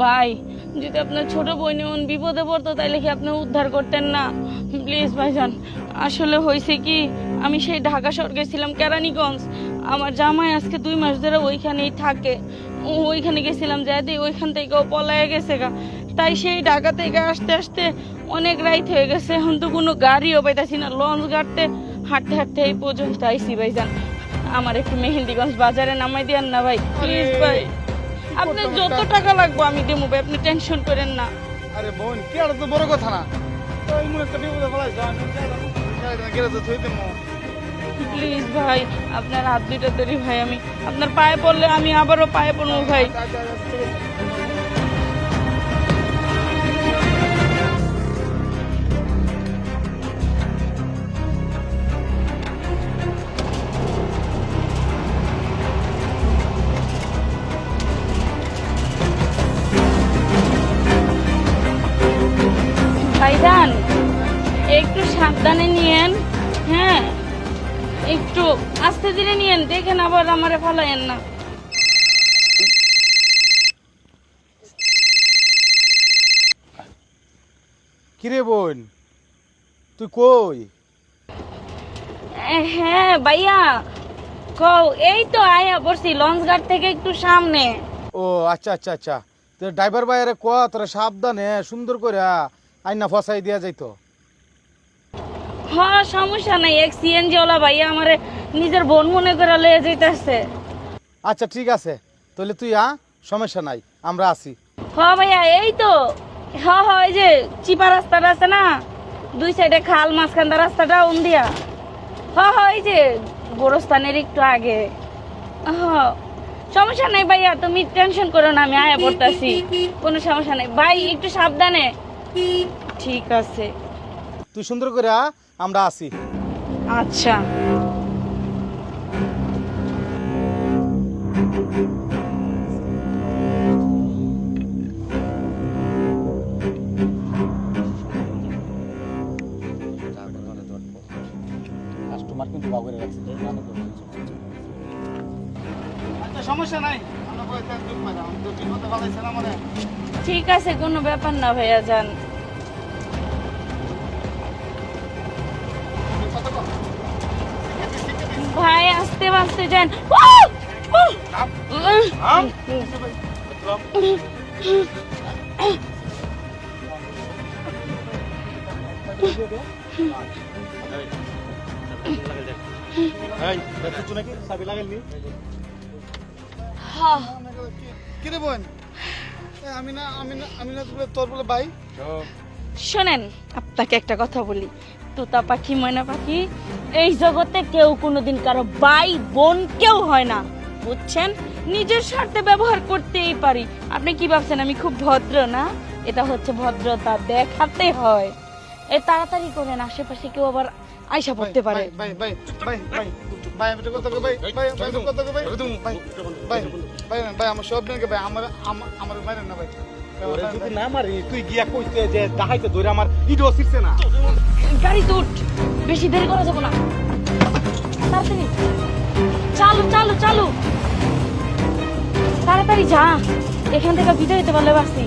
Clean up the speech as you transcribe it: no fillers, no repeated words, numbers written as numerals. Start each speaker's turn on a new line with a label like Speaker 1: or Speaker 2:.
Speaker 1: ভাই যদি আপনার ছোট বোন এমন বিপদে পড়তো তাইলে কি আপনি উদ্ধার করতেন না? প্লিজ ভাইজান, আসলে হয়েছে কি, আমি সেই ঢাকা শহর গেছিলাম কেরানীগঞ্জ। আমার জামাই আজকে 2 মাস ধরে ওইখানেই থাকে। ওইখানে গেছিলাম, যাই ওইখান থেকেও পলায়ে গেছে গা। তাই সেই ঢাকা থেকে আসতে আসতে অনেক রাইত হয়ে গেছে। এখন তো কোনো গাড়িও পাইতাছি না, লঞ্চ গাড়তে হাঁটতে হাঁটতে এই পর্যন্ত আইসি ভাইজান। আমার একটু মেহেন্দিগঞ্জ বাজারে নামাই দিয়েন না ভাই, প্লিজ ভাই। আপনার যত টাকা লাগবে আমি দেবো ভাই, আপনি টেনশন করেন না।
Speaker 2: আরে বোন কি আর তো বড় কথা না, ওই মনে একটা বিপদে ফেলাইছ, আমি গেলে তো থই দেবো।
Speaker 1: প্লিজ ভাই, আপনার হাত দুইটা ধরি ভাই, আমি আপনার পায়ে পড়লে আমি আবারও পায়ে পড়বো ভাই। ভাইজান একটু সাবধানে নিয়েন, হ্যাঁ একটু আস্তে ধীরে নিয়েন, দেখেন আবার আমারে ফালায়েন না।
Speaker 2: কিরে বোন তুই কই?
Speaker 1: হ্যাঁ ভাইয়া কও, এই তো আয়া পড়ছি লঞ্চ ঘাট থেকে একটু সামনে।
Speaker 2: ও আচ্ছা আচ্ছা আচ্ছা, তো ড্রাইভার ভাইয়ের ক তোরা সাবধানে সুন্দর করে আইনা ফসাই দিয়া যাইতো।
Speaker 1: হ্যাঁ সমস্যা নাই, এক সিএনজি ওলা ভাইয়া আমারে নিজের বোন মনে করে লয়ে যাইতেছে।
Speaker 2: আচ্ছা ঠিক আছে, তাহলে তুই সমস্যা নাই, আমরা আছি।
Speaker 1: হ্যাঁ ভাইয়া এই তো, হ্যাঁ হ্যাঁ এই যে চিপা রাস্তাটা আছে না, 2 সাইডে খাল, মাঝখানটা রাস্তাটা দিয়া। হ্যাঁ হ্যাঁ এই যে গোরস্থানের একটু আগে। হ্যাঁ সমস্যা নাই ভাইয়া, তুমি টেনশন করো না, আমি আয়া পড়তাছি, কোনো সমস্যা নাই ভাই, একটু সাবধানে। ঠিক আছে
Speaker 2: তুই সুন্দর করে আমরা আছি।
Speaker 1: আচ্ছা।
Speaker 2: কাস্টমার কিন্তু বাবুরে রাখছে, আচ্ছা সমস্যা নাই, আমরা কইতে দুঃখ পাই না, আমি তো বিপদে ফেলাইছে না মনে।
Speaker 1: ঠিক আছে কোনো ব্যাপার না ভাইয়া যান। ভাই আস্তে আস্তে যান।
Speaker 2: কিরে বোন, আমি না আমি না আমি না তোর বলে ভাই।
Speaker 1: শোনেন আপনাকে একটা কথা বলি, তোতা পাখি ময়না পাখি এই জগতে কেউ কোনোদিন কারো ভাই বোন কেউ হয় না, বুঝছেন? নিজের স্বার্থে ব্যবহার করতেই পারি। আপনি কি ভাবছেন আমি খুব ভদ্র না? এটা হচ্ছে ভদ্রতা, দেখাতে হয়। এই তাড়াতাড়ি করেন, আশেপাশে কেউ আবার আয়সা পড়তে পারে।
Speaker 2: ভাই ভাই ভাই ভাই ভাই আমি তো কথা কই, ভাই ভাই ভাই কথা কই, ভাই ভাই ভাই ভাই ভাই আমার সব দিনকে ভাই আমার আমার মারেন না ভাই। ওরে যদি না মারি তুই গিয়া কইতে যে দাহাইতে ধরে আমার ইডো ছিড়ছে না।
Speaker 1: গাড়ি তো উঠ, বেশি দেরি করা যাবে না, তাড়াতাড়ি চালু চালু চালু, তাড়াতাড়ি যা, এখান থেকে বিদায় হতে পারলে বাঁচি।